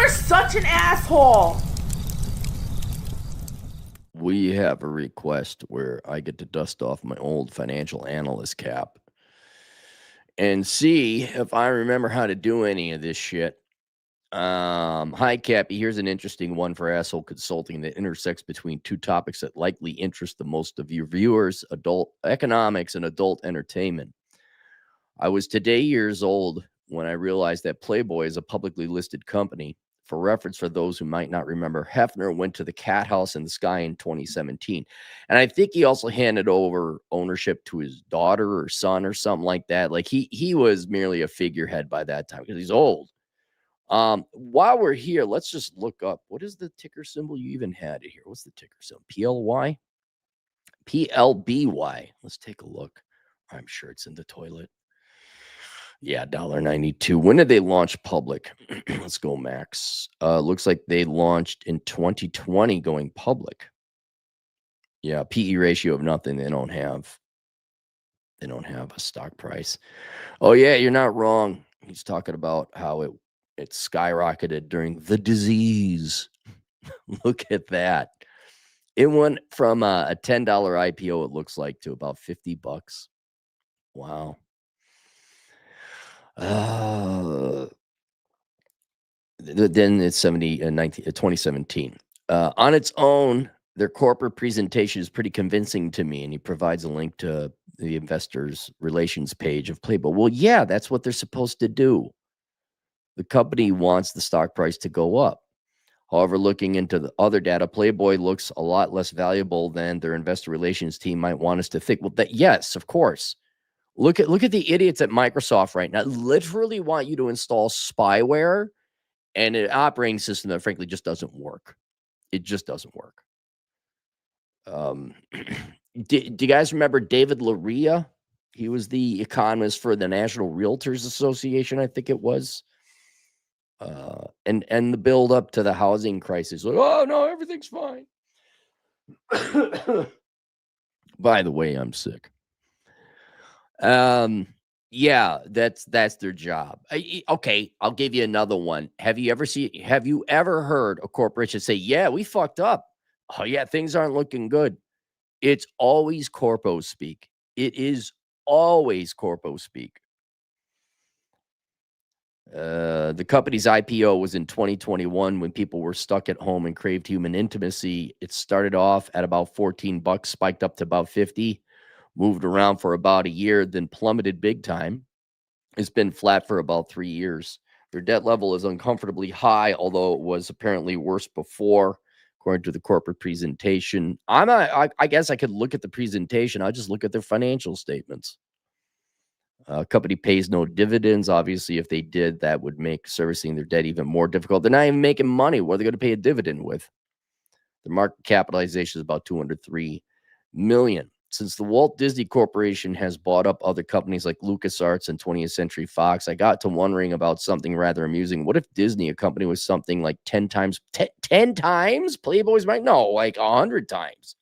are such an asshole. We have a request where I get to dust off my old financial analyst cap and see if I remember how to do any of this shit. Hi, Cappy. Here's an interesting one for asshole consulting that intersects between two topics that likely interest the most of your viewers: adult economics and adult entertainment. I was today years old when I realized that Playboy is a publicly listed company. For reference, for those who might not remember, Hefner went to the Cat House in the Sky in 2017. And I think he also handed over ownership to his daughter or son or something like that. Like he was merely a figurehead by that time because he's old. While we're here, let's just look up, what is the ticker symbol you even had it here? What's the ticker symbol? PLY? PLBY. Let's take a look. I'm sure it's in the toilet. Yeah, $1.92. When did they launch public? Let's go, Max. Looks like they launched in 2020 going public. Yeah, PE ratio of nothing. They don't have a stock price. Oh, yeah, you're not wrong. He's talking about how it skyrocketed during the disease. Look at that. It went from a $10 IPO, it looks like, to about $50. Wow. Then it's 2017. On its own, their corporate presentation is pretty convincing to me, and he provides a link to the investors relations page of Playboy. Well, yeah, that's what they're supposed to do. The company wants the stock price to go up. However, looking into the other data, Playboy looks a lot less valuable than their investor relations team might want us to think. Well, yes, of course. Look at the idiots at Microsoft right now. Literally want you to install spyware and an operating system that frankly just doesn't work. It just doesn't work. Do you guys remember David Loria? He was the economist for the National Realtors Association, I think it was. And the build up to the housing crisis. Like, oh no, everything's fine. By the way, I'm sick. Yeah, that's their job. Okay, I'll give you another one. Have you ever heard a corporation say, "Yeah, we fucked up. Oh yeah, things aren't looking good." It's always corpo speak. It is always corpo speak. The company's IPO was in 2021 when people were stuck at home and craved human intimacy. It started off at about $14, spiked up to about 50, moved around for about a year, then plummeted big time. It's been flat for about 3 years. Their debt level is uncomfortably high, although it was apparently worse before, according to the corporate presentation. I guess I could look at the presentation. I'll just look at their financial statements. Company pays no dividends. Obviously, if they did, that would make servicing their debt even more difficult. They're not even making money. What are they going to pay a dividend with? Their market capitalization is about $203 million. Since the Walt Disney Corporation has bought up other companies like LucasArts and 20th Century Fox, I got to wondering about something rather amusing. What if Disney, a company with something like 10 times, 10 times? Playboys might know, like 100 times.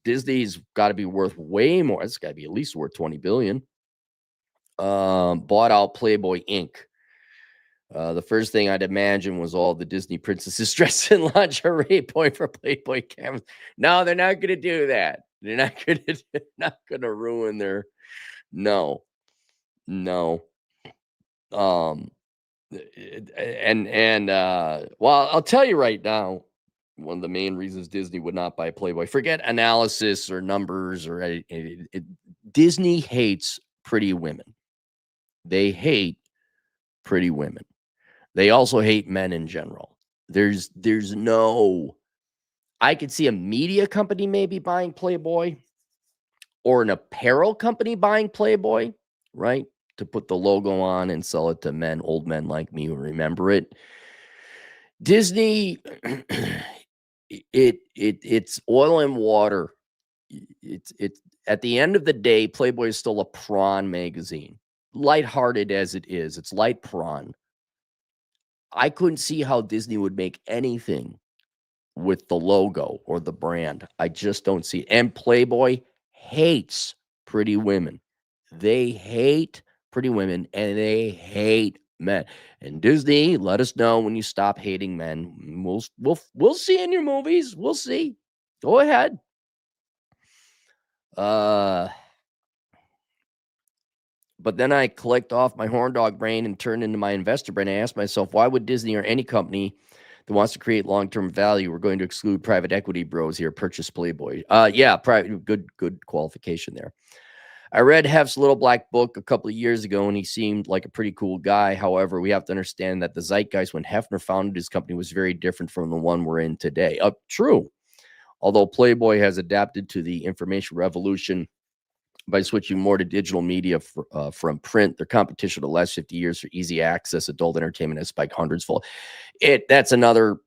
Disney's got to be worth way more. It's got to be at least worth $20 billion. Bought out Playboy Inc. The first thing I'd imagine was all the Disney princesses dressed in lingerie point for Playboy cameras. No, they're not going to do that. They're not going to ruin their. No. Well, I'll tell you right now, one of the main reasons Disney would not buy Playboy. Forget analysis or numbers or Disney hates pretty women. They hate pretty women. They also hate men in general. There's no, I could see a media company maybe buying Playboy or an apparel company buying Playboy, right? To put the logo on and sell it to men, old men like me who remember it. Disney, it's oil and water. It's at the end of the day, Playboy is still a prawn magazine. Lighthearted as it is, it's light prawn. I couldn't see how Disney would make anything with the logo or the brand. I just don't see it. And Playboy hates pretty women. They hate pretty women and they hate men. And Disney, let us know when you stop hating men. We'll see in your movies. We'll see. Go ahead. But then I clicked off my horn dog brain and turned into my investor brain. I asked myself, why would Disney or any company that wants to create long-term value, we're going to exclude private equity bros here, purchase Playboy? Yeah, good qualification there. I read Hef's Little Black Book a couple of years ago, and he seemed like a pretty cool guy. However, we have to understand that the zeitgeist when Hefner founded his company was very different from the one we're in today. True. Although Playboy has adapted to the information revolution by switching more to digital media from print, their competition of the last 50 years for easy access adult entertainment has spiked hundreds fold. That's another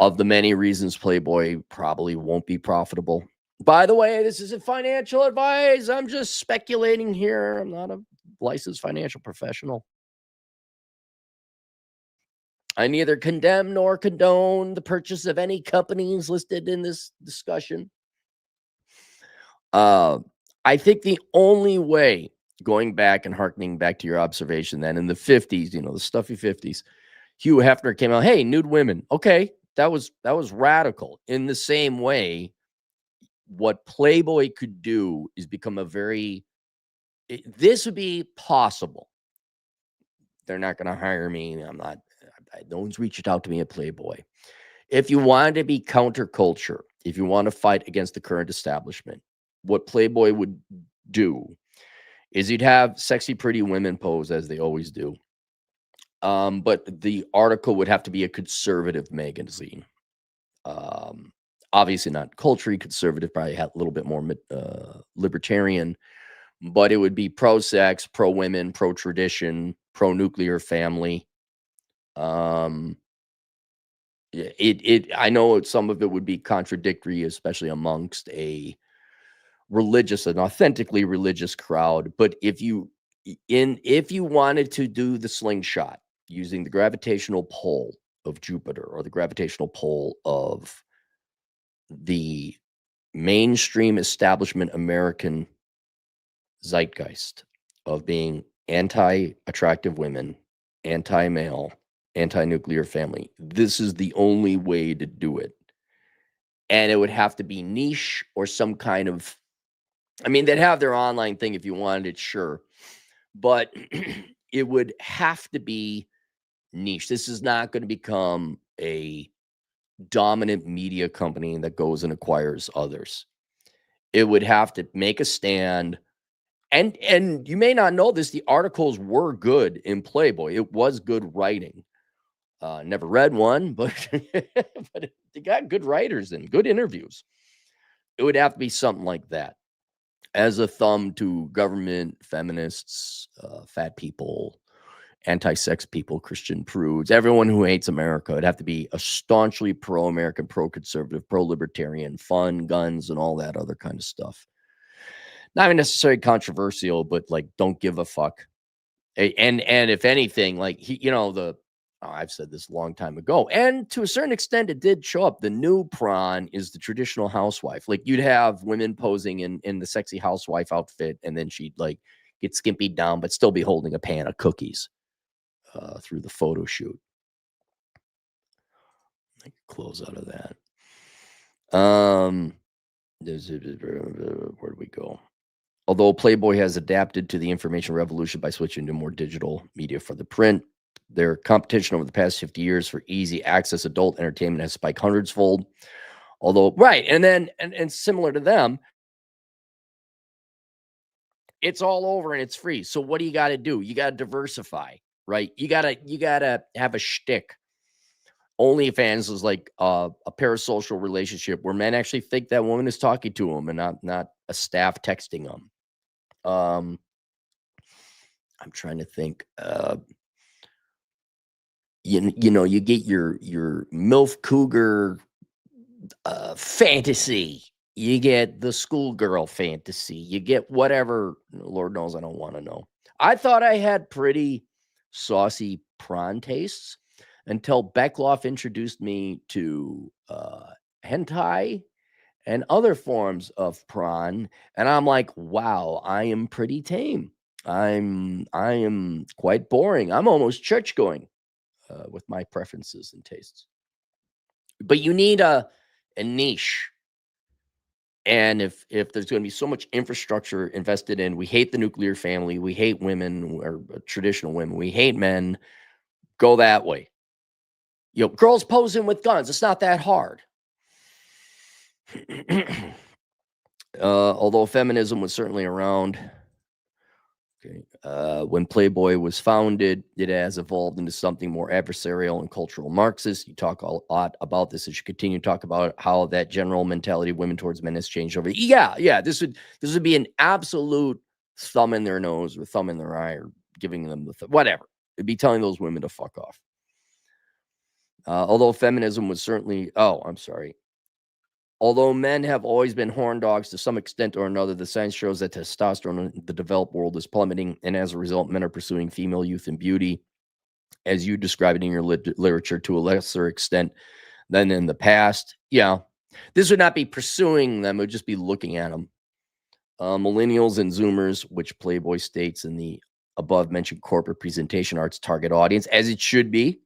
of the many reasons Playboy probably won't be profitable. By the way, this isn't financial advice. I'm just speculating here. I'm not a licensed financial professional. I neither condemn nor condone the purchase of any companies listed in this discussion. I think the only way, going back and harkening back to your observation then in the 50s, the stuffy 50s, Hugh Hefner came out, hey, nude women. Okay, that was radical. In the same way, what Playboy could do is become this would be possible. They're not going to hire me. No one's reached out to me at Playboy. If you wanted to be counterculture, if you want to fight against the current establishment, what Playboy would do is you'd have sexy, pretty women pose as they always do. But the article would have to be a conservative magazine. Obviously not culturally conservative, probably had a little bit more libertarian, but it would be pro-sex, pro-women, pro-tradition, pro-nuclear family. I know some of it would be contradictory, especially amongst a religious, an authentically religious crowd. But if you wanted to do the slingshot using the gravitational pull of Jupiter or the gravitational pull of the mainstream establishment American zeitgeist of being anti-attractive women, anti-male, anti-nuclear family, this is the only way to do it. And it would have to be niche or some kind of, they'd have their online thing if you wanted it, sure. But it would have to be niche. This is not going to become a dominant media company that goes and acquires others. It would have to make a stand. And you may not know this, the articles were good in Playboy. It was good writing. Never read one, but but they got good writers and good interviews. It would have to be something like that as a thumb to government, feminists, fat people, anti-sex people, Christian prudes, everyone who hates America. It'd have to be a staunchly pro-American, pro-conservative, pro-libertarian, fun, guns, and all that other kind of stuff. Not even necessarily controversial, but like don't give a fuck. And if anything, like I've said this a long time ago, and to a certain extent, it did show up. The new prawn is the traditional housewife. Like you'd have women posing in the sexy housewife outfit, and then she'd like get skimpied down, but still be holding a pan of cookies through the photo shoot. I can close out of that. Where do we go? Although Playboy has adapted to the information revolution by switching to more digital media for the print, their competition over the past 50 years for easy access adult entertainment has spiked hundreds fold. Although, right, and then and similar to them, it's all over and it's free. So what do you got to do? You got to diversify, right? You gotta have a shtick. OnlyFans is like a parasocial relationship where men actually think that woman is talking to them and not a staff texting them. I'm trying to think. You get your MILF cougar fantasy. You get the schoolgirl fantasy. You get whatever. Lord knows I don't want to know. I thought I had pretty saucy prawn tastes until Beckloff introduced me to hentai and other forms of prawn. And I'm like, wow, I am pretty tame. I am quite boring. I'm almost church going with my preferences and tastes. But you need a niche. And if there's going to be so much infrastructure invested in, we hate the nuclear family, we hate women or traditional women, we hate men, go that way. Girls posing with guns, it's not that hard. Although feminism was certainly around, when Playboy was founded, it has evolved into something more adversarial and cultural Marxist. You talk a lot about this as you continue to talk about how that general mentality of women towards men has changed over. Yeah. This would be an absolute thumb in their nose or thumb in their eye or giving them the whatever. It'd be telling those women to fuck off. Although feminism was certainly, although men have always been horn dogs to some extent or another, the science shows that testosterone in the developed world is plummeting, and as a result, men are pursuing female youth and beauty, as you describe it in your literature, to a lesser extent than in the past. Yeah, this would not be pursuing them, it would just be looking at them. Millennials and Zoomers, which Playboy states in the above-mentioned corporate presentation, are its target audience, as it should be.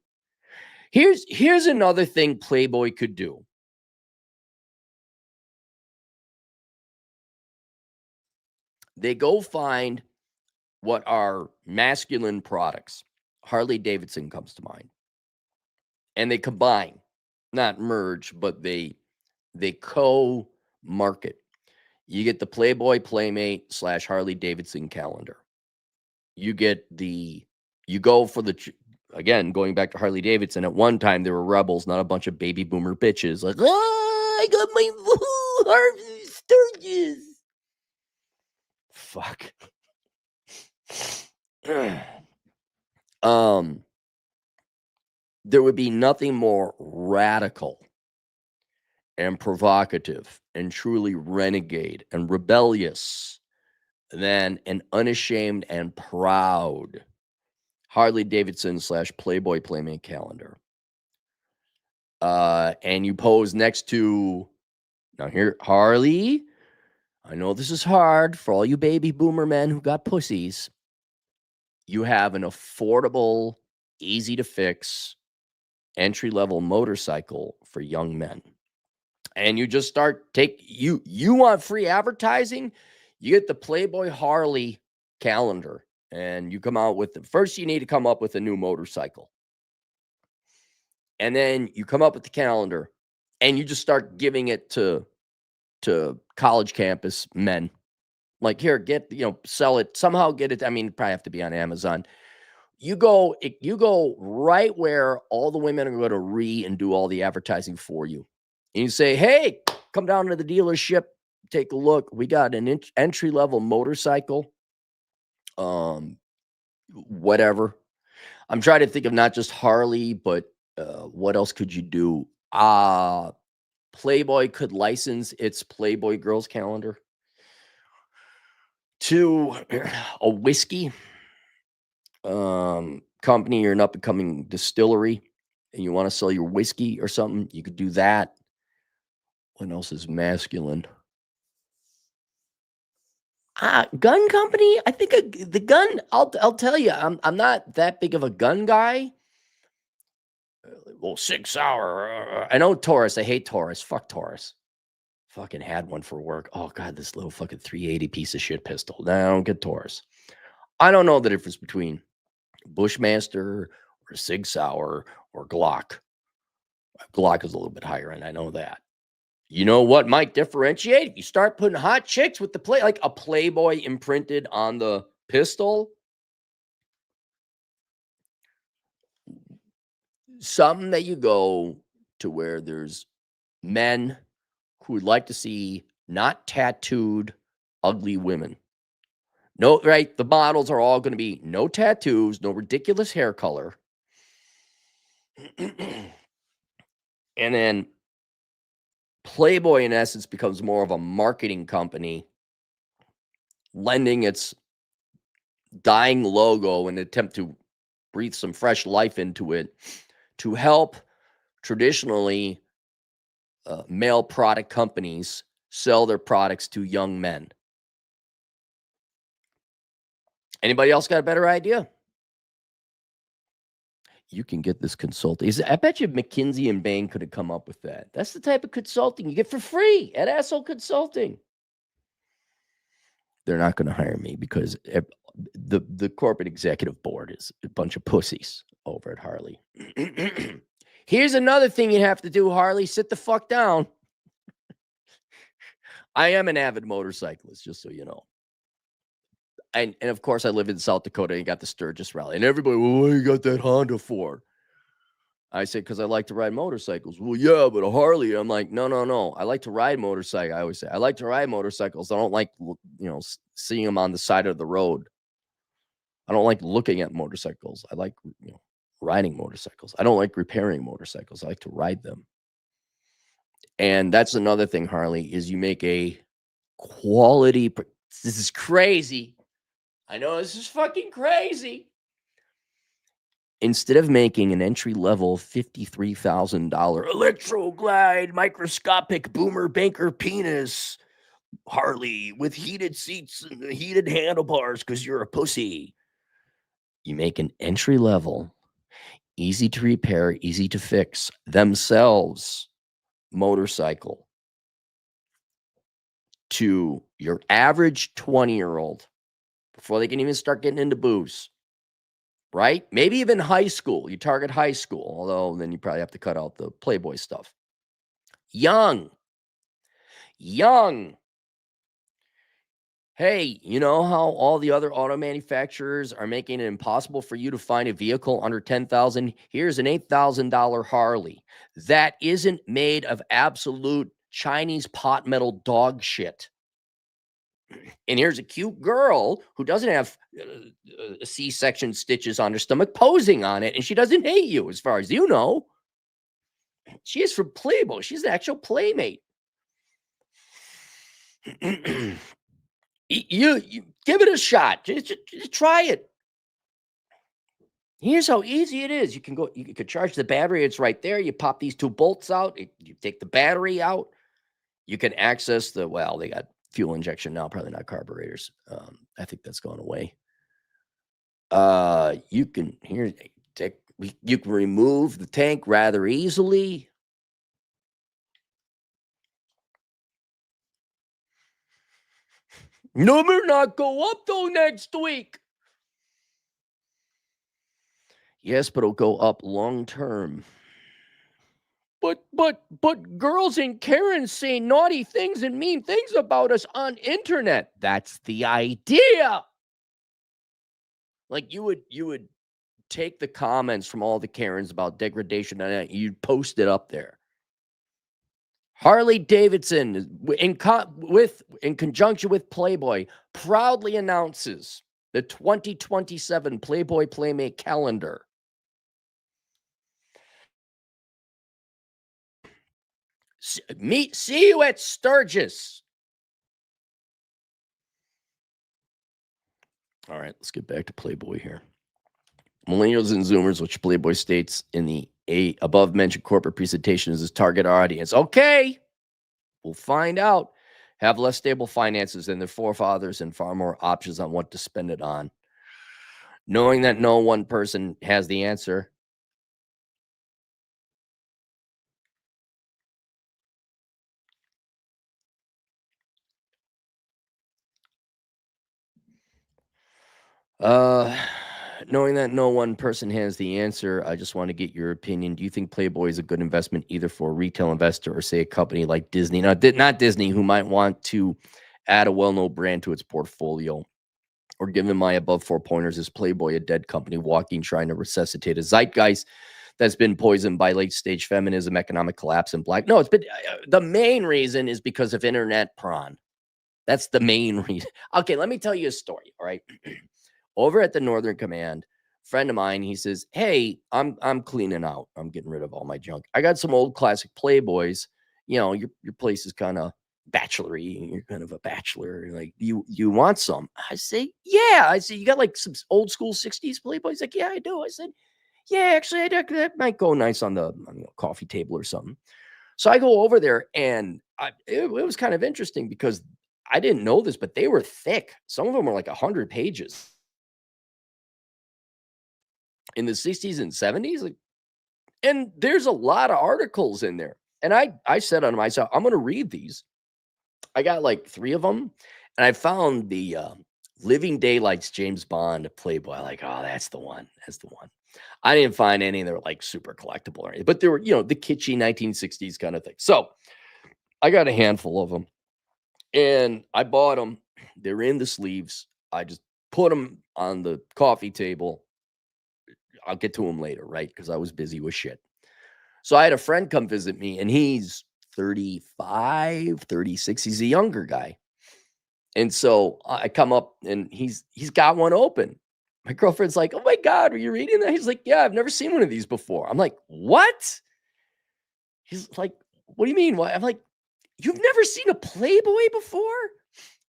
Here's another thing Playboy could do. They go find what are masculine products. Harley Davidson comes to mind. And they combine, not merge, but they co-market. You get the Playboy Playmate / Harley Davidson calendar. You go for again, going back to Harley Davidson, at one time they were rebels, not a bunch of baby boomer bitches like, I got my Harvey Sturgis. Fuck. There would be nothing more radical and provocative and truly renegade and rebellious than an unashamed and proud Harley Davidson / Playboy Playmate calendar. And you pose next to, now here, Harley, I know this is hard for all you baby boomer men who got pussies. You have an affordable, easy to fix, entry-level motorcycle for young men. And you just start you want free advertising, you get the Playboy Harley calendar, and you come out with first you need to come up with a new motorcycle. And then you come up with the calendar and you just start giving it to college campus men. Like, here, sell it, somehow get it. I mean, probably have to be on Amazon. You go right where all the women are going to and do all the advertising for you. And you say, hey, come down to the dealership, take a look. We got an entry-level motorcycle. Whatever. I'm trying to think of not just Harley, but what else could you do? Playboy could license its Playboy Girls calendar to a whiskey company or an up-and-coming distillery, and you want to sell your whiskey or something, you could do that. What else is masculine? Gun company? I think the gun, I'll tell you, I'm not that big of a gun guy. Well, 6 Hour. I know Taurus. I hate Taurus. Fuck Taurus. Fucking had one for work. Oh, God, this little fucking 380 piece of shit pistol. No, I don't get Taurus. I don't know the difference between Bushmaster or Sig Sauer or Glock. Glock is a little bit higher end. I know that. You know what might differentiate? If you start putting hot chicks with the like a Playboy imprinted on the pistol. Something that you go to where there's men who would like to see not tattooed, ugly women. No, right? The models are all going to be no tattoos, no ridiculous hair color. And then Playboy, in essence, becomes more of a marketing company, lending its dying logo in an attempt to breathe some fresh life into it to help traditionally male product companies sell their products to young men. Anybody else got a better idea? You can get this consulting. I bet you McKinsey and Bain could have come up with that. That's the type of consulting you get for free at Asshole Consulting. They're not going to hire me because the corporate executive board is a bunch of pussies over at Harley. Here's another thing you have to do, Harley. Sit the fuck down. I am an avid motorcyclist, just so you know. And of course, I live in South Dakota. You got the Sturgis rally. And everybody, well, what you got that Honda for? I said, because I like to ride motorcycles. Well, yeah, but a Harley. I'm like, no. I like to ride motorcycles. I always say, I like to ride motorcycles. I don't like, seeing them on the side of the road. I don't like looking at motorcycles. I like, riding motorcycles. I don't like repairing motorcycles. I like to ride them. And that's another thing, Harley, is you make a quality. This is crazy. I know this is fucking crazy. Instead of making an entry-level $53,000 Electroglide microscopic boomer banker penis Harley with heated seats and heated handlebars because you're a pussy, you make an entry-level, easy to repair, easy to fix themselves motorcycle to your average 20-year-old before they can even start getting into booze, right? Maybe even high school. You target high school, although then you probably have to cut out the Playboy stuff. Young. Hey, you know how all the other auto manufacturers are making it impossible for you to find a vehicle under $10,000? Here's an $8,000 Harley that isn't made of absolute Chinese pot metal dog shit. And here's a cute girl who doesn't have C-section stitches on her stomach posing on it, and she doesn't hate you, as far as you know. She is from Playboy. She's an actual playmate. You give it a shot. Just try it. Here's how easy it is. You could charge the battery. It's right there. You pop these two bolts out. You take the battery out. You can access they got fuel injection now, probably not carburetors. I think that's gone away. You can remove the tank rather easily. Number not go up though next week. Yes, but it'll go up long term. But girls and Karens say naughty things and mean things about us on internet. That's the idea. Like you would take the comments from all the Karens about degradation and you'd post it up there. Harley Davidson, in conjunction with Playboy, proudly announces the 2027 Playboy Playmate calendar. See you at Sturgis. All right, let's get back to Playboy here. Millennials and Zoomers, which Playboy states in the above mentioned corporate presentation is his target audience. Okay, we'll find out. Have less stable finances than their forefathers and far more options on what to spend it on. Knowing that no one person has the answer. Knowing that no one person has the answer, I just want to get your opinion. Do you think Playboy is a good investment either for a retail investor or, say, a company like Disney? Now, not Disney, who might want to add a well-known brand to its portfolio? Or given my above 4 pointers, is Playboy a dead company walking, trying to resuscitate a zeitgeist that's been poisoned by late-stage feminism, economic collapse, and black? No, it's been the main reason is because of internet prawn. That's the main reason. Okay, let me tell you a story, all right? Over at the Northern Command, friend of mine, he says, hey, I'm cleaning out. I'm getting rid of all my junk. I got some old classic Playboys. You know, your place is kind of bachelory. You're kind of a bachelor. Like, you want some? I say, yeah. I say, you got like some old school 60s Playboys? He's like, yeah, I do. I said, yeah, actually, that might go nice on the coffee table or something. So I go over there, and it was kind of interesting because I didn't know this, but they were thick. Some of them were like 100 pages. in the 60s and 70s. Like, and there's a lot of articles in there. And I said unto myself, I'm going to read these. I got like 3 of them, and I found the Living Daylights James Bond Playboy. Like, oh, that's the one. That's the one. I didn't find any that were like super collectible or anything, but they were, the kitschy 1960s kind of thing. So I got a handful of them, and I bought them. They're in the sleeves. I just put them on the coffee table. I'll get to them later, right? Because I was busy with shit. So I had a friend come visit me, and he's 35, 36. He's a younger guy. And so I come up, and he's got one open. My girlfriend's like, "Oh my God, are you reading that?" He's like, "Yeah, I've never seen one of these before." I'm like, "What?" He's like, "What do you mean? Why?" I'm like, "You've never seen a Playboy before?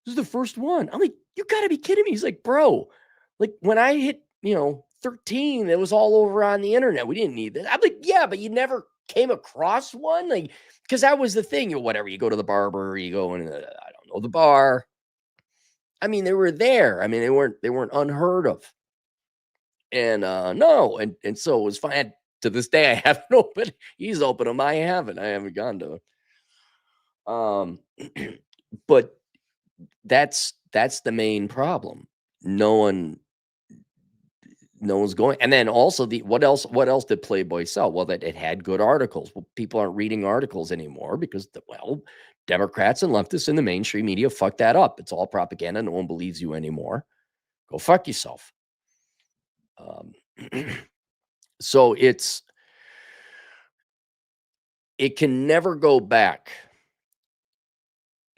This is the first one." I'm like, "You gotta be kidding me." He's like, "Bro, like when I hit, 13, it was all over on the internet. We didn't need that." I'm like, "Yeah, but you never came across one?" Like, because that was the thing, whatever. You go to the barber, you go in, I don't know, the bar. I mean, they were there. I mean, they weren't unheard of. And no, and so it was fine. To this day, I haven't opened. He's opened them. I haven't. I haven't gone to it. But that's the main problem. No one no one's going. And then also what else did Playboy sell? Well, that it had good articles. Well, people aren't reading articles anymore because Democrats and leftists in the mainstream media fucked that up. It's all propaganda. No one believes you anymore. Go fuck yourself. So it can never go back.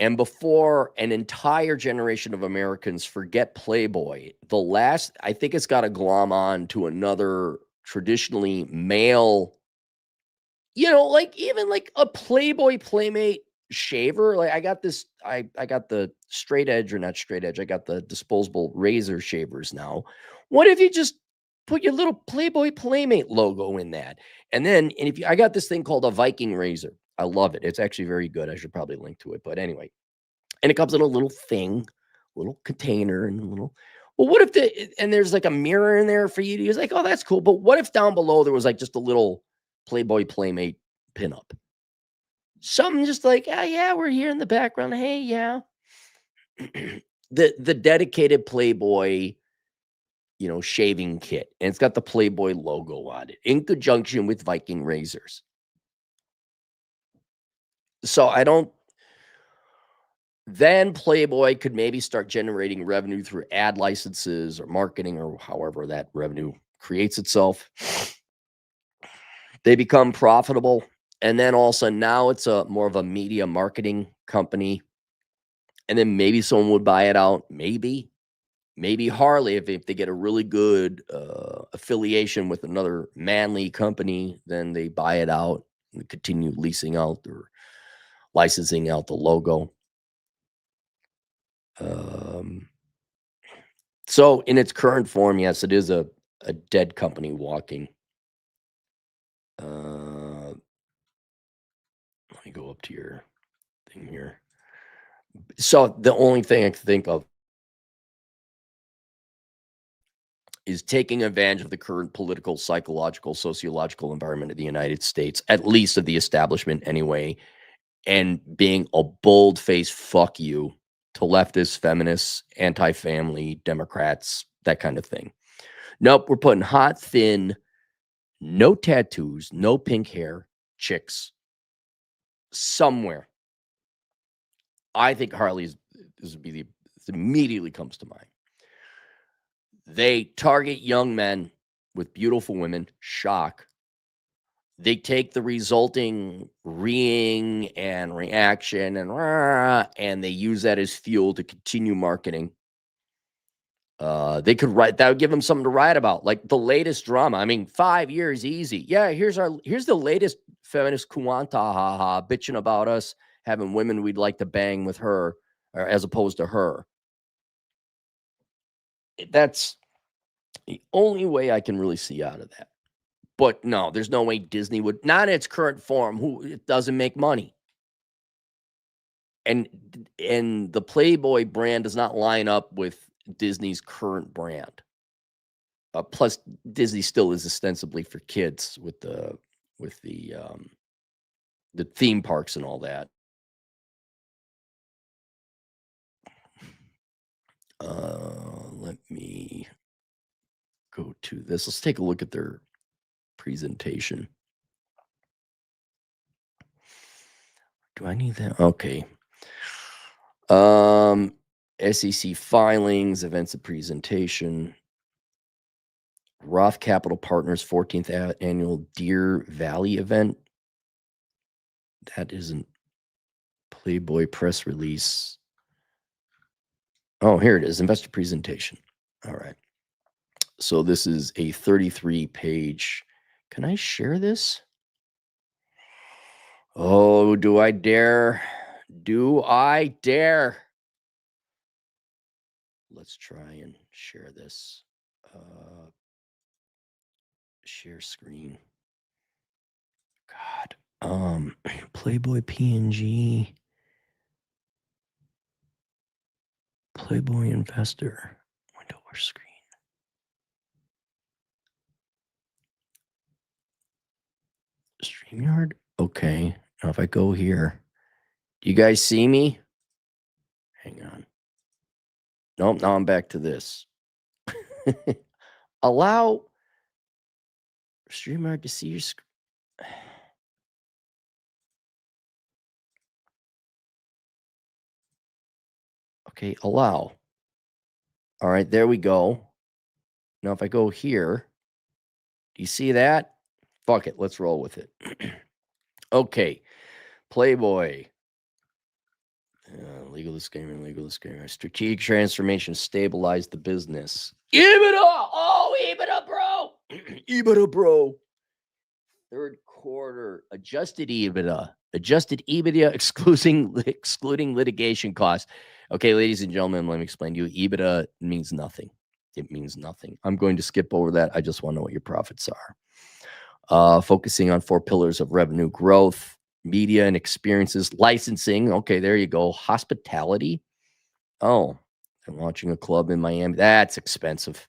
And before an entire generation of Americans forget Playboy, I think it's got to glom on to another traditionally male, like even like a Playboy Playmate shaver. Like I got this, I got the straight edge, or not straight edge. I got the disposable razor shavers now. What if you just put your little Playboy Playmate logo in that? And if I got this thing called a Viking razor. I love it. It's actually very good. I should probably link to it. But anyway, and it comes in a little thing, little container, and a little. Well, what if and there's like a mirror in there for you to use? Like, oh, that's cool. But what if down below there was like just a little Playboy Playmate pinup? Something just like, oh yeah, we're here in the background. Hey, yeah. The dedicated Playboy, shaving kit, and it's got the Playboy logo on it in conjunction with Viking razors. So I don't. Then Playboy could maybe start generating revenue through ad licenses or marketing, or however that revenue creates itself. They become profitable. And then also now it's a more of a media marketing company. And then maybe someone would buy it out. Maybe Harley, if they get a really good affiliation with another manly company, then they buy it out and continue leasing out or licensing out the logo. So in its current form, yes, it is a dead company walking. Let me go up to your thing here. So the only thing I can think of is taking advantage of the current political, psychological, sociological environment of the United States, at least of the establishment anyway, and being a bold-faced fuck you to leftists, feminists, anti-family, Democrats, that kind of thing. Nope, we're putting hot, thin, no tattoos, no pink hair chicks somewhere. I think Harley's this would be this immediately comes to mind. They target young men with beautiful women, shock. They take the resulting reeing and reaction and they use that as fuel to continue marketing. They could write that would give them something to write about, like the latest drama. I mean, 5 years easy. Yeah, here's the latest feminist Kuanta haha bitching about us having women we'd like to bang with her, or as opposed to her. That's the only way I can really see out of that. But no, there's no way Disney would, not in its current form. It doesn't make money, and the Playboy brand does not line up with Disney's current brand. Plus, Disney still is ostensibly for kids with the theme parks and all that. Let me go to this. Let's take a look at their presentation. Do I need that? Okay. SEC filings, events of presentation. Roth Capital Partners 14th annual Deer Valley event. That isn't Playboy press release. Oh, here it is. Investor presentation. All right. So this is a 33-page. Can I share this? Oh, do I dare? Do I dare? Let's try and share this. Share screen. God. Playboy PNG. Playboy investor. Window or screen. StreamYard? Okay. Now if I go here, do you guys see me? Hang on. Nope, now I'm back to this. Allow StreamYard to see your screen. Okay, allow. All right, there we go. Now if I go here, do you see that? Fuck it, let's roll with it. Okay, Playboy. Legal disclaimer. Strategic transformation stabilized the business. EBITDA! Oh, EBITDA, bro! EBITDA, bro. Third quarter adjusted EBITDA. Adjusted EBITDA excluding litigation costs. Okay, ladies and gentlemen, let me explain to you. EBITDA means nothing. It means nothing. I'm going to skip over that. I just want to know what your profits are. Focusing on 4 pillars of revenue growth. Media and experiences, licensing. Okay, there you go. Hospitality. Oh, and launching a club in Miami. That's expensive.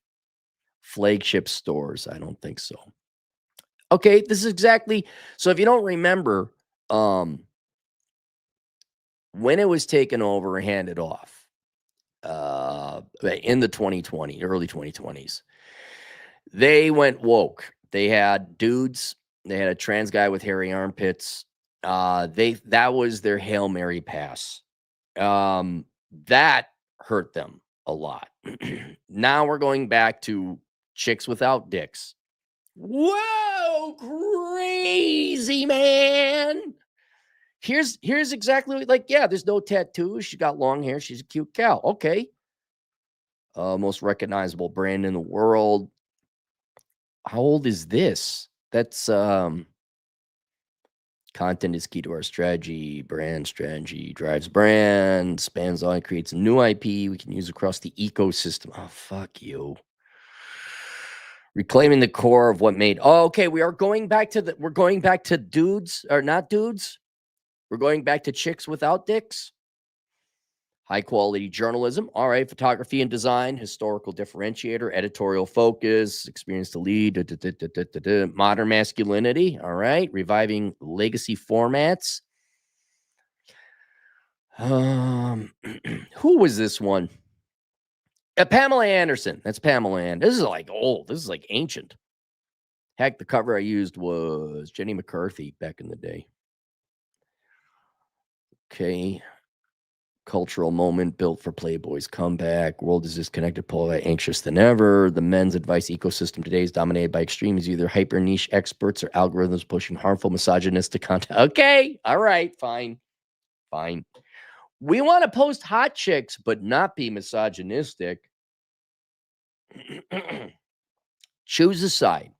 Flagship stores. I don't think so. Okay, this is exactly. So if you don't remember, when it was taken over and handed off in the early 2020s, they went woke. They had dudes. They had a trans guy with hairy armpits. That was their Hail Mary pass. That hurt them a lot. Now we're going back to chicks without dicks. Whoa, crazy, man. Here's exactly like, yeah, there's no tattoos. She got long hair. She's a cute cow. Okay. Most recognizable brand in the world. How old is this? That's content is key to our strategy. Brand strategy drives brand, spans on, creates a new IP we can use across the ecosystem. Oh, fuck you. Reclaiming the core of what made. Oh, okay. We're going back to dudes or not dudes. We're going back to chicks without dicks. High quality journalism. All right. Photography and design, historical differentiator, editorial focus, experience to lead, modern masculinity. All right. Reviving legacy formats. Who was this one? Pamela Anderson. That's Pamela Anderson. This is like old. This is like ancient. Heck, the cover I used was Jenny McCarthy back in the day. Okay. Cultural moment built for Playboy's comeback. World is disconnected, Playboy anxious than ever. The men's advice ecosystem today is dominated by extremes, either hyper niche experts or algorithms pushing harmful, misogynistic content. Okay. All right. Fine. We want to post hot chicks, but not be misogynistic. Choose a side.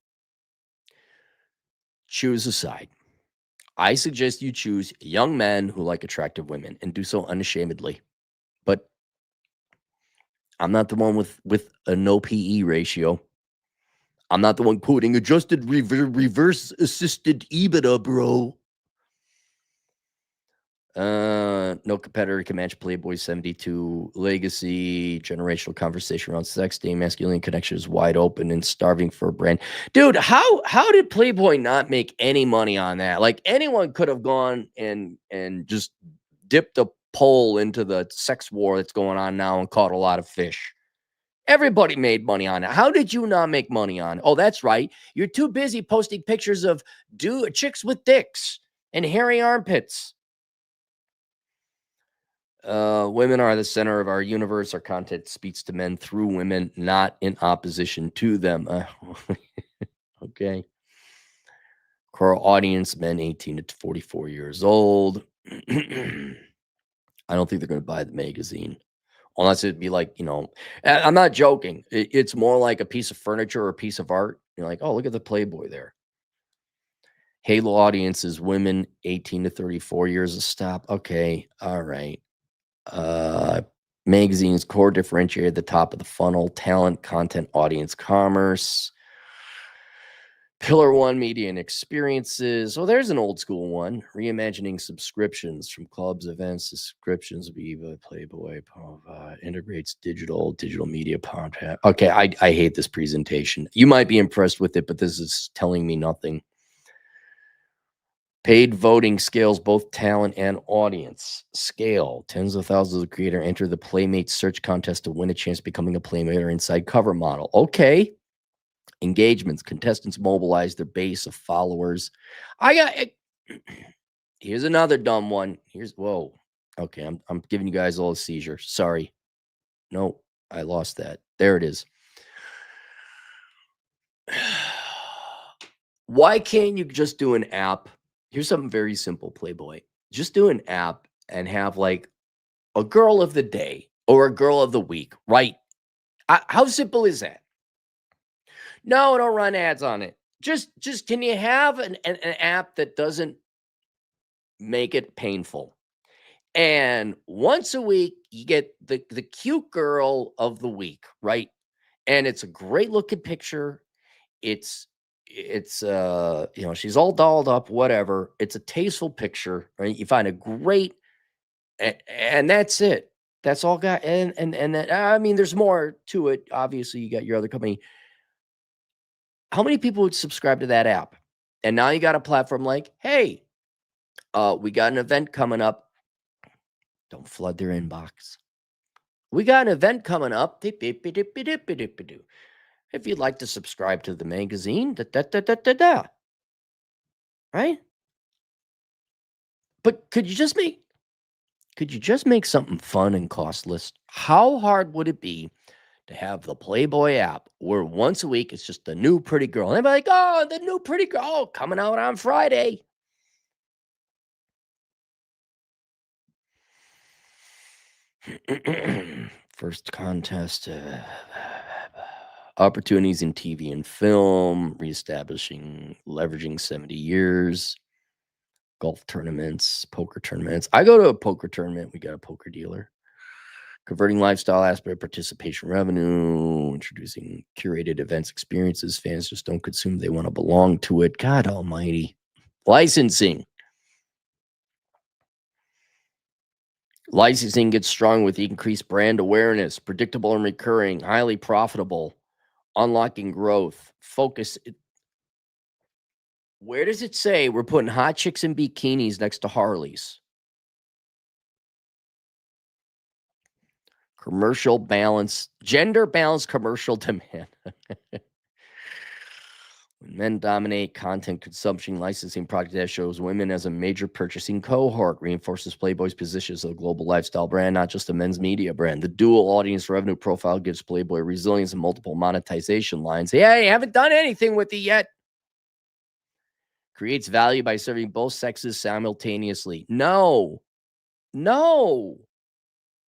I suggest you choose young men who like attractive women and do so unashamedly. But I'm not the one with a no PE ratio. I'm not the one quoting adjusted reverse assisted EBITDA, bro. No competitor can match Playboy 72 legacy, generational conversation around sex, day masculine connection is wide open and starving for a brand. Dude, how did Playboy not make any money on that? Like anyone could have gone and just dipped a pole into the sex war that's going on now and caught a lot of fish. Everybody made money on it. How did you not make money on it? Oh, that's right. You're too busy posting pictures of chicks with dicks and hairy armpits. Women are the center of our universe. Our content speaks to men through women, not in opposition to them. Okay. Core audience, men 18 to 44 years old. I don't think they're going to buy the magazine. Unless it'd be like, I'm not joking. It's more like a piece of furniture or a piece of art. You're like, oh, look at the Playboy there. Halo audience is women 18 to 34 years. Stop. Okay. All right. Magazine's core differentiator at the top of the funnel: talent, content, audience, commerce. Pillar one, media and experiences. Oh, there's an old school one. Reimagining subscriptions from clubs, events, subscriptions, Viva, Playboy, integrates digital media content. Okay, I hate this presentation. You might be impressed with it, but this is telling me nothing. Paid voting scales both talent and audience. Scale. Tens of thousands of creators enter the Playmate search contest to win a chance becoming a Playmate or inside cover model. Okay. Engagements. Contestants mobilize their base of followers. Here's another dumb one. Whoa. Okay, I'm giving you guys all a seizure. Sorry. No, I lost that. There it is. Why can't you just do an app? Here's something very simple, Playboy. Just do an app and have like a girl of the day or a girl of the week, right? How simple is that? No, don't run ads on it. Just can you have an app that doesn't make it painful? And once a week, you get the cute girl of the week, right? And it's a great looking picture. It's she's all dolled up, whatever. It's a tasteful picture, right? You find a great, and that's it. That's all got, and that, I mean, there's more to it. Obviously, you got your other company. How many people would subscribe to that app? And now you got a platform like, hey, we got an event coming up. Don't flood their inbox. We got an event coming up. If you'd like to subscribe to the magazine, right? But could you just make something fun and costless? How hard would it be to have the Playboy app where once a week it's just the new pretty girl? And everybody like, oh, the new pretty girl coming out on Friday. First contest. Opportunities in TV and film, reestablishing, leveraging 70 years, golf tournaments, poker tournaments. I go to a poker tournament. We got a poker dealer. Converting lifestyle aspect, participation revenue, introducing curated events, experiences. Fans just don't consume. They want to belong to it. God almighty. Licensing. Licensing gets strong with increased brand awareness, predictable and recurring, highly profitable, unlocking growth, focus. Where does it say we're putting hot chicks in bikinis next to Harleys? Commercial balance, gender balance, commercial demand. When men dominate content consumption, licensing product that shows women as a major purchasing cohort, reinforces Playboy's position as a global lifestyle brand, not just a men's media brand. The dual audience revenue profile gives Playboy resilience and multiple monetization lines. Hey, I haven't done anything with it yet. Creates value by serving both sexes simultaneously. No. Never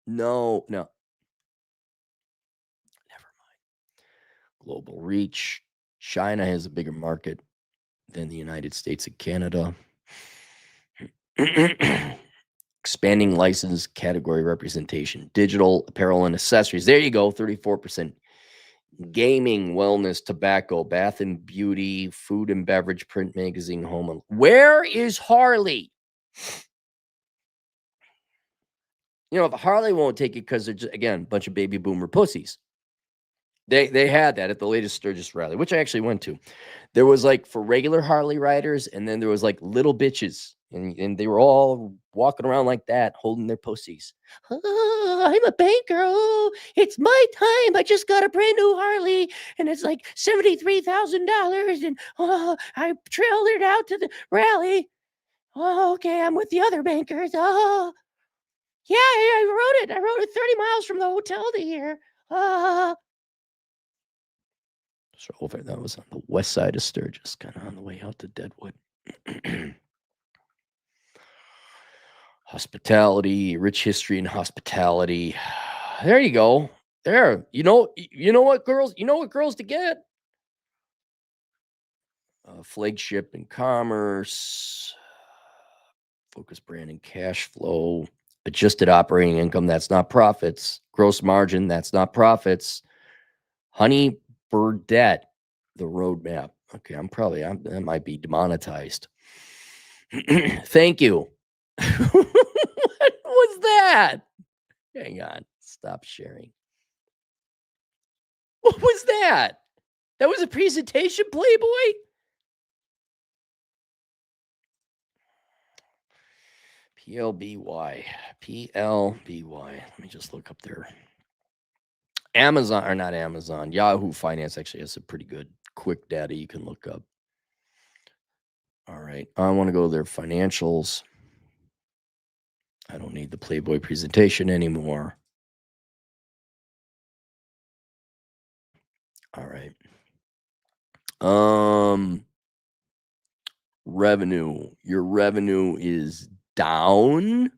mind. Global reach. China has a bigger market than the United States and Canada. Expanding license category representation. Digital, apparel, and accessories. There you go, 34%. Gaming, wellness, tobacco, bath and beauty, food and beverage, print, magazine, home. Where is Harley? You know, the Harley won't take it because they're just, again, a bunch of baby boomer pussies. They had that at the latest Sturgis rally, which I actually went to. There was like for regular Harley riders, and then there was like little bitches, and they were all walking around like that, holding their pussies. Oh, I'm a banker. Oh, it's my time. I just got a brand new Harley, and it's like $73,000, and oh, I trailed it out to the rally. Oh, okay, I'm with the other bankers. Oh, yeah, I rode it. I rode it 30 miles from the hotel to here. So over that was on the west side of Sturgis, kind of on the way out to Deadwood. Hospitality, rich history in hospitality. There you go. There. You know what girls to get? Flagship in commerce, focus brand and cash flow, adjusted operating income, that's not profits. Gross margin, that's not profits. Honey Burdette, the roadmap. Okay, that might be demonetized. Thank you. What was that? Hang on. Stop sharing. What was that? That was a presentation, Playboy? PLBY. PLBY. Let me just look up there. Amazon, or not Amazon. Yahoo Finance actually has a pretty good quick data you can look up. All right. I want to go to their financials. I don't need the Playboy presentation anymore. All right. Revenue. Your revenue is down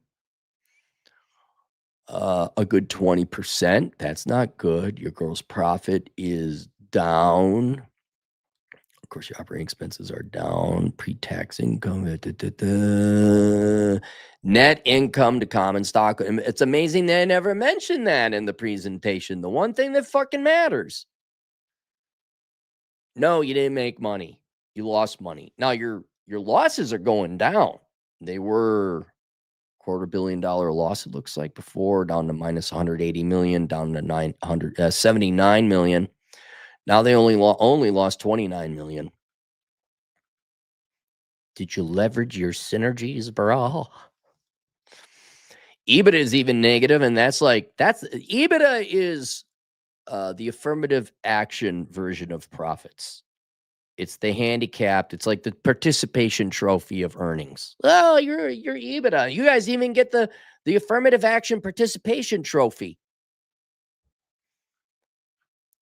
a good 20%. That's not good. Your gross profit is down. Of course, your operating expenses are down. Pre-tax income. Net income to common stock. It's amazing they never mentioned that in the presentation. The one thing that fucking matters. No, you didn't make money. You lost money. Now your losses are going down. They were $250 million loss, it looks like, before, down to minus 180 million, down to 979 million. Now they only lost 29 million. Did you leverage your synergies, bro? EBITDA is even negative, and that's EBITDA is the affirmative action version of profits. It's the handicapped. It's like the participation trophy of earnings. Oh, you're EBITDA. You guys even get the affirmative action participation trophy.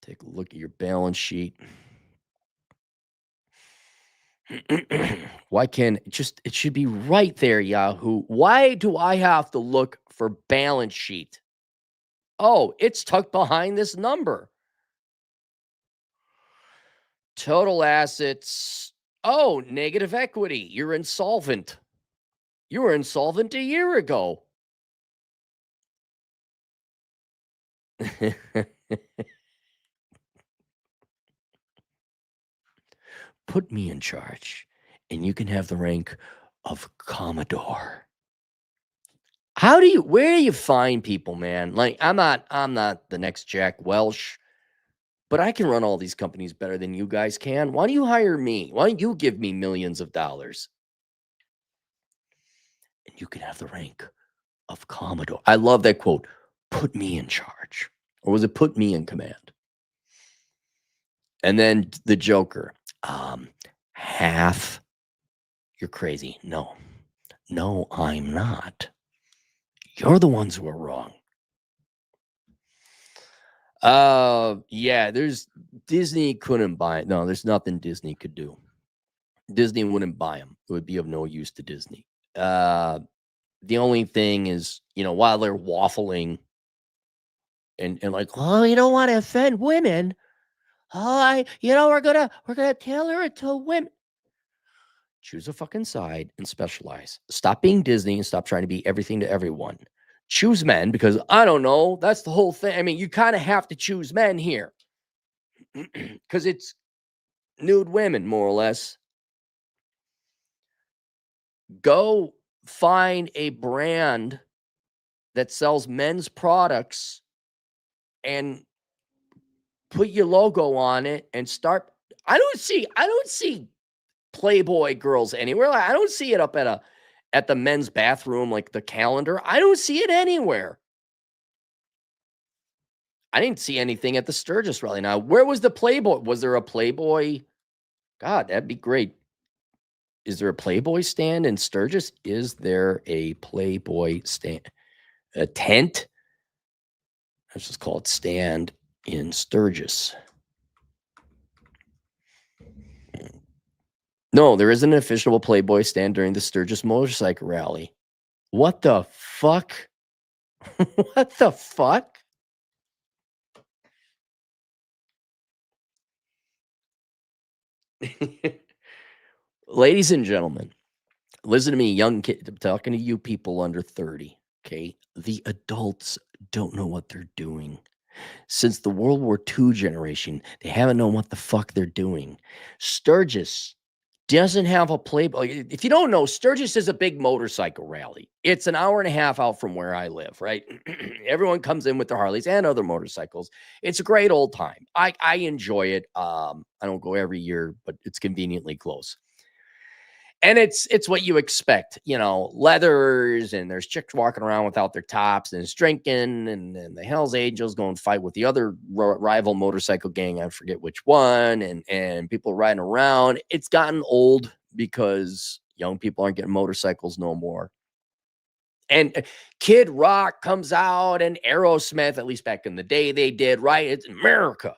Take a look at your balance sheet. Why can't it should be right there, Yahoo? Why do I have to look for balance sheet? Oh, it's tucked behind this number. Total assets. Oh, negative equity. You're insolvent. You were insolvent a year ago. Put me in charge, and you can have the rank of Commodore. Where do you find people, man? Like, I'm not the next Jack Welch, but I can run all these companies better than you guys can. Why don't you hire me? Why don't you give me millions of dollars? And you can have the rank of Commodore. I love that quote. Put me in charge. Or was it put me in command? And then the Joker. Half. You're crazy. No, I'm not. You're the ones who are wrong. Yeah, Disney couldn't buy it. No, there's nothing Disney could do. Disney wouldn't buy them. It would be of no use to Disney. The only thing is, while they're waffling and like, oh, you don't want to offend women. Oh, we're gonna tailor it to women. Choose a fucking side and specialize. Stop being Disney and stop trying to be everything to everyone. Choose men, because I don't know. That's the whole thing. I mean, you kind of have to choose men here because it's nude women, more or less. Go find a brand that sells men's products and put your logo on it and start. I don't see Playboy girls anywhere. I don't see it up at the men's bathroom, like the calendar. I don't see it anywhere. I didn't see anything at the Sturgis rally. Now, where was the Playboy? Was there a Playboy? God, that'd be great. Is there a Playboy stand in Sturgis? Is there a Playboy stand? A tent? Let's just call it stand in Sturgis. No, there isn't an official Playboy stand during the Sturgis motorcycle rally. What the fuck? What the fuck? Ladies and gentlemen, listen to me, young kid. I'm talking to you people under 30. Okay. The adults don't know what they're doing. Since the World War II generation, they haven't known what the fuck they're doing. Sturgis doesn't have a Playboy. If you don't know, Sturgis is a big motorcycle rally. It's an hour and a half out from where I live, right? Everyone comes in with their Harleys and other motorcycles. It's a great old time. I enjoy it. I don't go every year, but it's conveniently close. And it's what you expect, leathers, and there's chicks walking around without their tops, and it's drinking, and the Hells Angels go and fight with the other rival motorcycle gang. I forget which one, and people riding around. It's gotten old because young people aren't getting motorcycles no more. And Kid Rock comes out, and Aerosmith, at least back in the day, they did, right? It's America.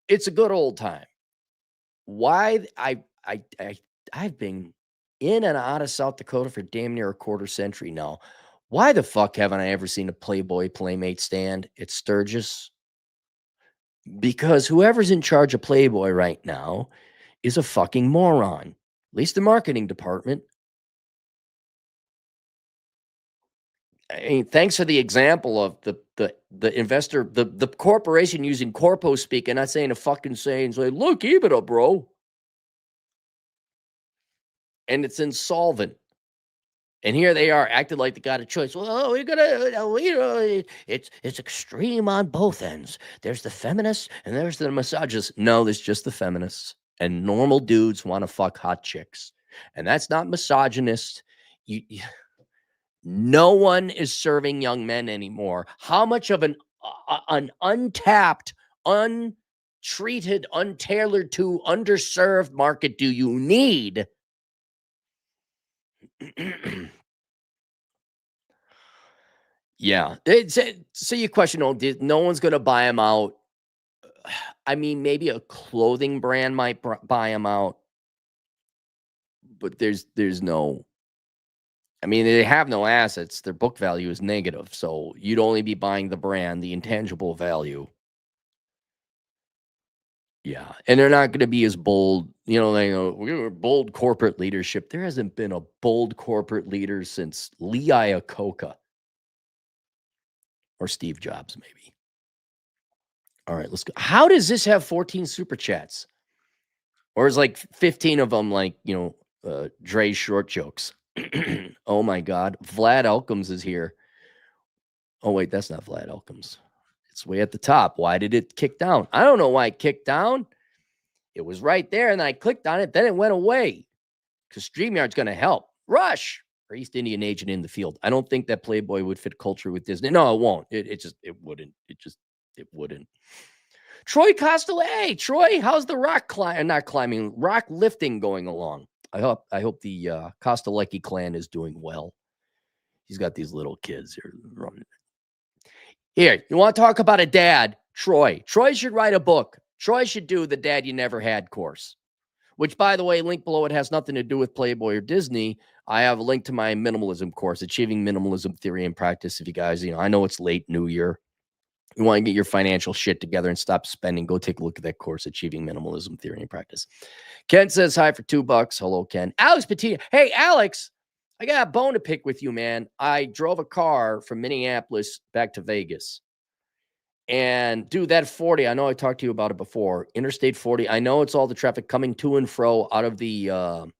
It's a good old time. Why I've been in and out of South Dakota for damn near a quarter century now. Why the fuck haven't I ever seen a Playboy Playmate stand at Sturgis? Because whoever's in charge of Playboy right now is a fucking moron. At least the marketing department. I mean, thanks for the example of the investor, the corporation using corpo speak and not saying a fucking saying, like, look, keep it up, bro. And it's insolvent. And here they are acting like they got a choice. Well, we're gonna, it's extreme on both ends. There's the feminists and there's the misogynists. No, there's just the feminists. And normal dudes want to fuck hot chicks. And that's not misogynist. No one is serving young men anymore. How much of an untapped, untreated, untailored to, underserved market do you need? Yeah. So your question, no one's going to buy them out. I mean, maybe a clothing brand might buy them out, but there's no, I mean, they have no assets. Their book value is negative. So you'd only be buying the brand, the intangible value. Yeah. And they're not going to be as bold. They we're bold corporate leadership. There hasn't been a bold corporate leader since Lee Iacocca. Or Steve Jobs, maybe. All right, let's go. How does this have 14 super chats? Or is like 15 of them like, Dre's short jokes? Oh my God. Vlad Elkins is here. Oh, wait, that's not Vlad Elkins. It's way at the top. Why did it kick down? I don't know why it kicked down. It was right there, and I clicked on it. Then it went away because StreamYard's going to help. Rush, or East Indian agent in the field. I don't think that Playboy would fit culture with Disney. No, it won't. It wouldn't. It wouldn't. Troy Costello. Hey, Troy, how's the rock rock lifting going along? I hope the Costelecki clan is doing well. He's got these little kids here running. Here, you want to talk about a dad? Troy. Troy should write a book. Troy should do the Dad You Never Had course, which, by the way, link below it has nothing to do with Playboy or Disney. I have a link to my minimalism course, Achieving Minimalism Theory and Practice. If you guys, I know it's late New Year. You want to get your financial shit together and stop spending, go take a look at that course, Achieving Minimalism Theory and Practice. Ken says hi for $2. Hello, Ken. Alex Petit. Hey, Alex, I got a bone to pick with you, man. I drove a car from Minneapolis back to Vegas. And dude, that 40, I know I talked to you about it before. Interstate 40. I know it's all the traffic coming to and fro out of the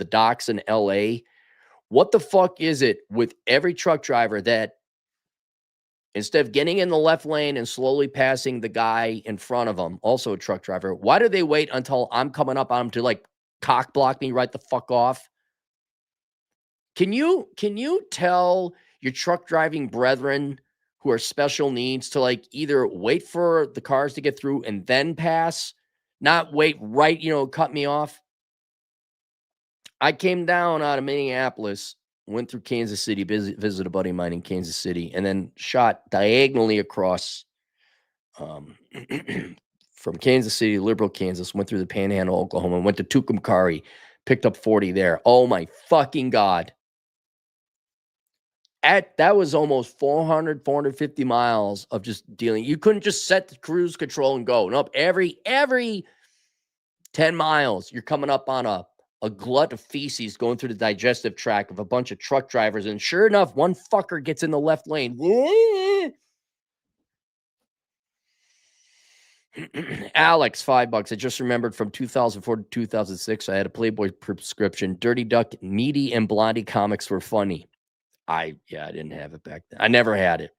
docks in LA. What the fuck is it with every truck driver that instead of getting in the left lane and slowly passing the guy in front of them, also a truck driver, why do they wait until I'm coming up on him to like cock block me right the fuck off? Can you tell your truck driving brethren who are special needs to like either wait for the cars to get through and then pass, not wait right, cut me off? I came down out of Minneapolis, went through Kansas City, visit a buddy of mine in Kansas City, and then shot diagonally across from Kansas City, Liberal, Kansas, went through the Panhandle, Oklahoma, went to Tucumcari, picked up 40 there. Oh my fucking God. That was almost 450 miles of just dealing. You couldn't just set the cruise control and go. Nope. Every 10 miles, you're coming up on a glut of feces going through the digestive tract of a bunch of truck drivers. And sure enough, one fucker gets in the left lane. Alex, $5. I just remembered from 2004 to 2006, I had a Playboy prescription. Dirty Duck, Meaty, and Blondie comics were funny. I didn't have it back then. I never had it.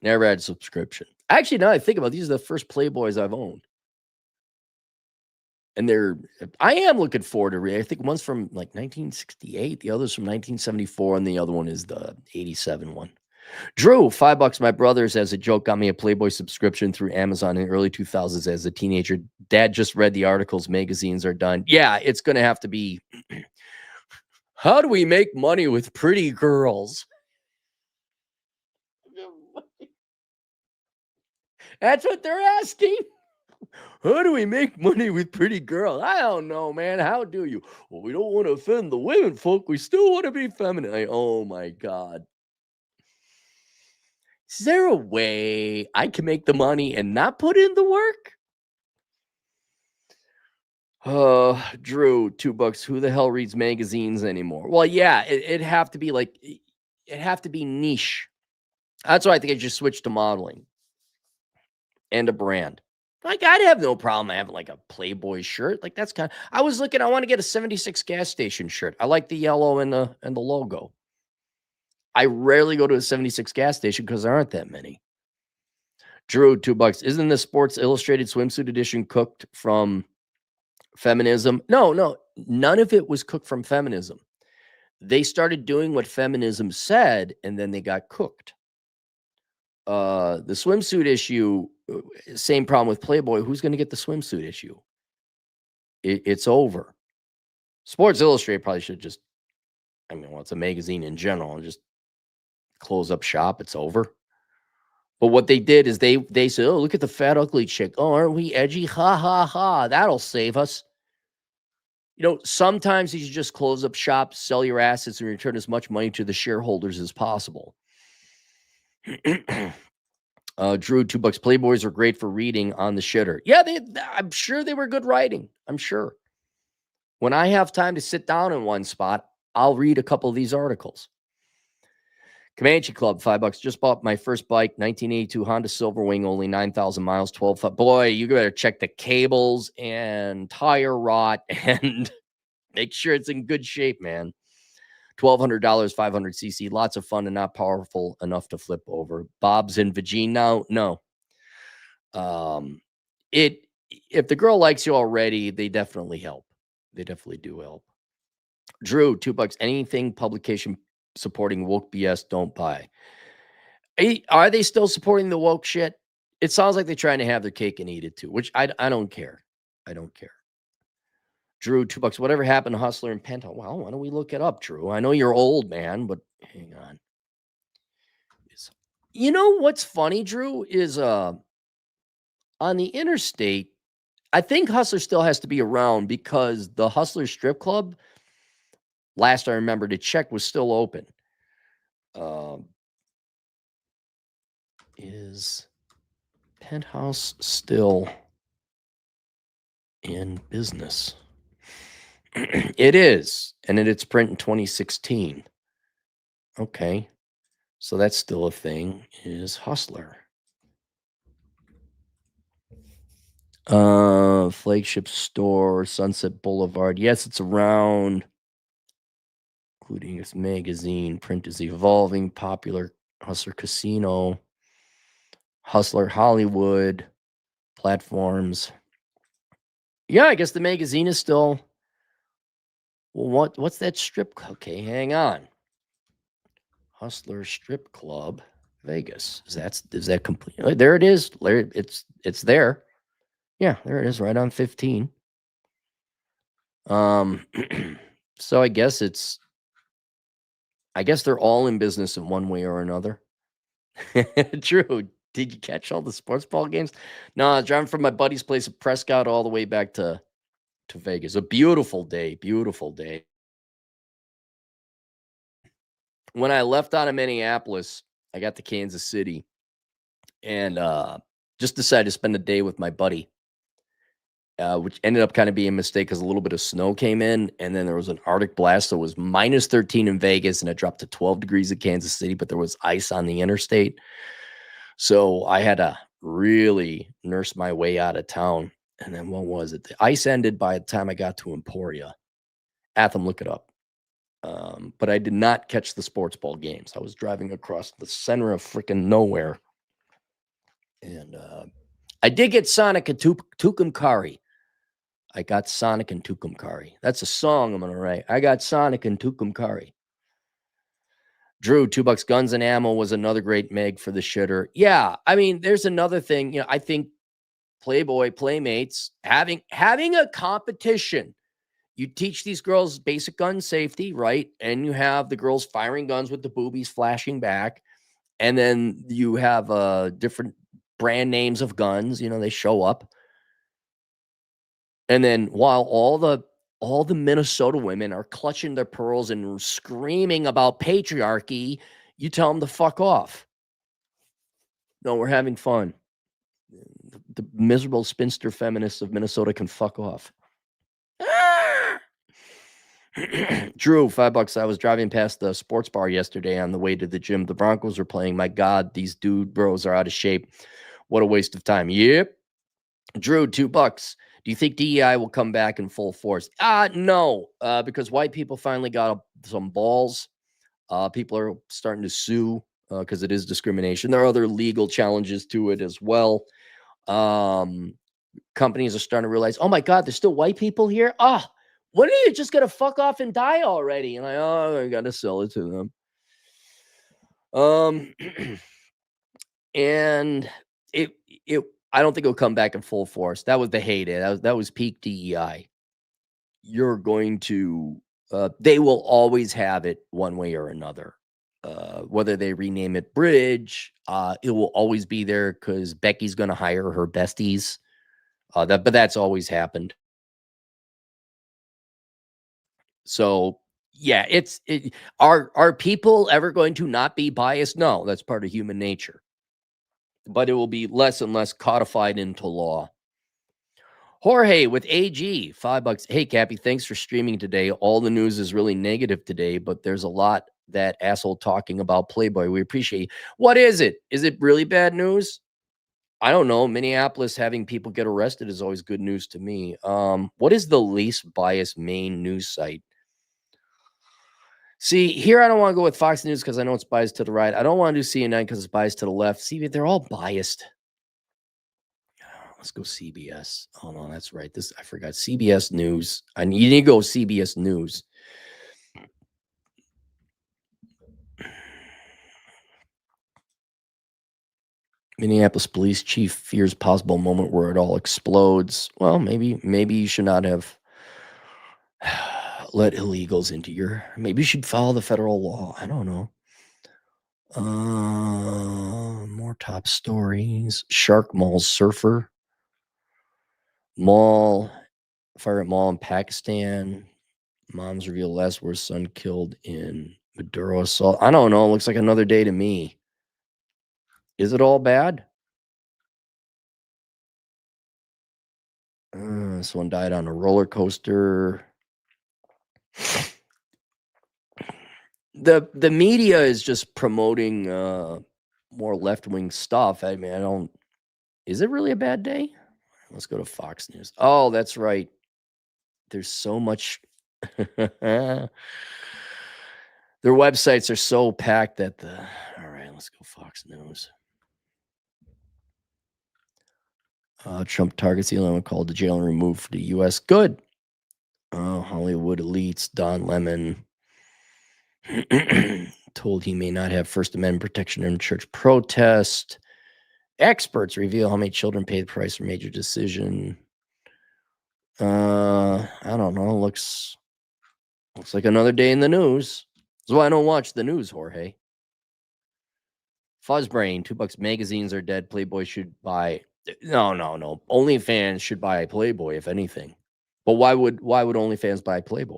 Never had a subscription. Actually, now I think about it, these are the first Playboys I've owned. And I am looking forward to read. I think one's from like 1968, the other's from 1974, and the other one is the 87 one. Drew, $5. My brothers, as a joke, got me a Playboy subscription through Amazon in the early 2000s as a teenager. Dad just read the articles. Magazines are done. Yeah, it's going to have to be, how do we make money with pretty girls? That's what they're asking. How do we make money with pretty girls? I don't know, man. How do you? Well, we don't want to offend the women folk. We still want to be feminine. Oh, my God. Is there a way I can make the money and not put in the work? Drew, $2. Who the hell reads magazines anymore? Well, yeah, it'd have to be like, it'd have to be niche. That's why I think I just switched to modeling and a brand. Like, I'd have no problem having like a Playboy shirt. Like, that's kind of, I want to get a 76 gas station shirt. I like the yellow and the logo. I rarely go to a 76 gas station because there aren't that many. Drew, $2. Isn't the Sports Illustrated swimsuit edition cooked from feminism? No, none of it was cooked from feminism. They started doing what feminism said, and then they got cooked. The swimsuit issue, same problem with Playboy. Who's going to get the swimsuit issue? It's over. Sports Illustrated probably should just, it's a magazine in general, and just close up shop. It's over. But what they did is they said, oh, look at the fat, ugly chick. Oh, aren't we edgy? Ha, ha, ha. That'll save us. Sometimes you should just close up shop, sell your assets, and return as much money to the shareholders as possible. Drew, $2. Playboys are great for reading on the shitter. Yeah, I'm sure they were good writing. I'm sure. When I have time to sit down in one spot, I'll read a couple of these articles. Comanche Club, $5. Just bought my first bike, 1982 Honda Silverwing, only 9,000 miles, 12. Boy, you better check the cables and tire rot and make sure it's in good shape, man. $1,200, 500cc, lots of fun and not powerful enough to flip over. Bob's in Virginia. No. If the girl likes you already, they definitely help. They definitely do help. Drew, $2. Anything publication supporting woke BS, don't buy. Are they still supporting the woke shit? It sounds like they're trying to have their cake and eat it too, which I don't care. I don't care. Drew, $2. Whatever happened to Hustler and Penthouse? Well, why don't we look it up, Drew? I know you're old, man, but hang on. You know what's funny, Drew, is on the interstate, I think Hustler still has to be around because the Hustler Strip Club, last I remember to check, was still open. Is Penthouse still in business? It is, and it's print in 2016. Okay, so that's still a thing. Is Hustler flagship store, Sunset Boulevard? Yes, it's around including its magazine. Print is evolving. Popular Hustler Casino, Hustler Hollywood, platforms. Yeah, I guess the magazine is still. Well, what's that strip? Okay, hang on. Hustler Strip Club, Vegas. Is that complete? There it is. It's there. Yeah, there it is, right on 15. So I guess they're all in business in one way or another. True. Did you catch all the sports ball games? No, I was driving from my buddy's place at Prescott all the way back to Vegas. A beautiful day. Beautiful day. When I left out of Minneapolis, I got to Kansas City and just decided to spend a day with my buddy. Which ended up kind of being a mistake because a little bit of snow came in, and then there was an Arctic blast. So it was minus 13 in Vegas, and it dropped to 12 degrees in Kansas City, but there was ice on the interstate. So I had to really nurse my way out of town. And then what was it? The ice ended by the time I got to Emporia. Atham, look it up. But I did not catch the sports ball games. I was driving across the center of freaking nowhere. And I did get Sonic and Tucumcari. I got Sonic and Tucumcari. That's a song I'm going to write. I got Sonic and Tucumcari. Drew, $2 Guns and Ammo was another great meg for the shitter. Yeah, I mean, there's another thing. I think Playboy, Playmates, having a competition. You teach these girls basic gun safety, right? And you have the girls firing guns with the boobies flashing back. And then you have different brand names of guns. They show up. And then while all the Minnesota women are clutching their pearls and screaming about patriarchy, you tell them to fuck off. No, we're having fun. The miserable spinster feminists of Minnesota can fuck off. Drew, $5. I was driving past the sports bar yesterday on the way to the gym. The Broncos were playing. My God, these dude bros are out of shape. What a waste of time. Yep. Drew, $2. Do you think DEI will come back in full force? No, because white people finally got some balls. People are starting to sue because it is discrimination. There are other legal challenges to it as well. Companies are starting to realize, oh my God, there's still white people here. When are you just gonna fuck off and die already? And I gotta sell it to them. And it I don't think it'll come back in full force. That was the heyday. That was peak DEI. You're going to they will always have it one way or another. Whether they rename it Bridge, it will always be there because Becky's going to hire her besties. But that's always happened. So yeah, are people ever going to not be biased? No, that's part of human nature. But it will be less and less codified into law. Jorge with AG, $5. Hey, Cappy, thanks for streaming today. All the news is really negative today, but there's a lot that asshole talking about Playboy. We appreciate it. What is it? Is it really bad news? I don't know. Minneapolis having people get arrested is always good news to me. What is the least biased main news site? See, here I don't want to go with Fox News because I know it's biased to the right. I don't want to do CNN because it's biased to the left. See, they're all biased. Let's go CBS. Oh no, that's right. I forgot CBS News. You need to go CBS News. Minneapolis police chief fears possible moment where it all explodes. Well, maybe you should not have let illegals into your. Maybe you should follow the federal law. I don't know. More top stories. Shark Mall surfer. Fire at mall in Pakistan. Moms reveal last worst son killed in Maduro assault. I don't know. It looks like another day to me. Is it all bad? This one died on a roller coaster. The media is just promoting more left-wing stuff. I mean, is it really a bad day? Let's go to Fox News. Oh, that's right. There's so much Their websites are so packed that the. All right, let's go Fox News. Trump targets Elon called to jail and removed for the U.S. Good. Hollywood elites, Don Lemon told he may not have First Amendment protection in church protest. Experts reveal how many children pay the price for major decision. I don't know. Looks like another day in the news. That's why I don't watch the news, Jorge. Fuzzbrain, $2 magazines are dead. Playboy should buy. No. OnlyFans should buy a Playboy, if anything. But why would OnlyFans buy Playboy?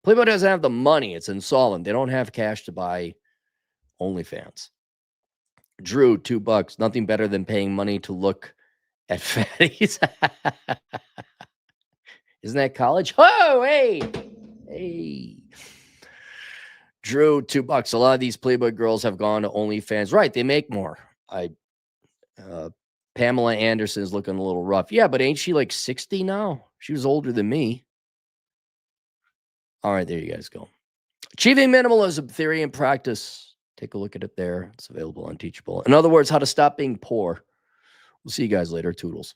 Playboy doesn't have the money. It's insolvent. They don't have cash to buy OnlyFans. Drew, $2. Nothing better than paying money to look at fatties. Isn't that college? Oh, hey. Drew, $2. A lot of these Playboy girls have gone to OnlyFans. Right, they make more. Pamela Anderson is looking a little rough. Yeah, but ain't she like 60 now? She was older than me. All right, there you guys go. Achieving Minimalism, Theory and Practice. Take a look at it there. It's available on Teachable. In other words, how to stop being poor. We'll see you guys later. Toodles.